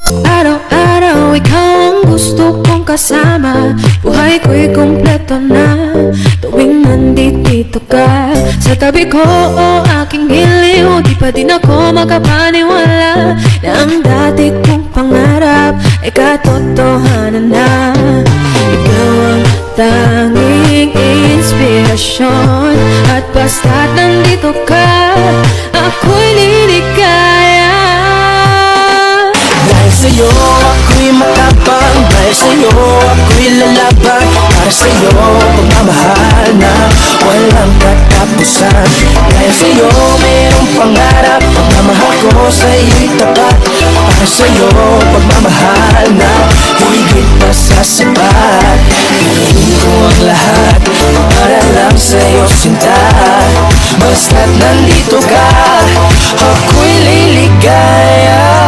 Araw-araw ikaw ang gusto kong kasama. Buhay ko'y kumpleto na tuwing nandito ka sa tabi ko. O aking giliw, di pa din ako makapaniwala na ang dati kong pangarap ay katotohanan na. Ikaw ang tanging inspirasyon, at basta't nandito ka, ako'y liligaya. Dahil sa'yo ako'y matapang, dahil sa'yo ako'y lalaban. Para sa'yo pagmamahal na walang katapusan. Dahil sa'yo mayroong pangarap, pagmamahal ko sa'yo'y tapat. Para sa'yo pagmamahal na higit pa sa sapat. Gawin ko ang lahat para lang sa'yo sinta. Basta't nandito ka, ako'y liligaya.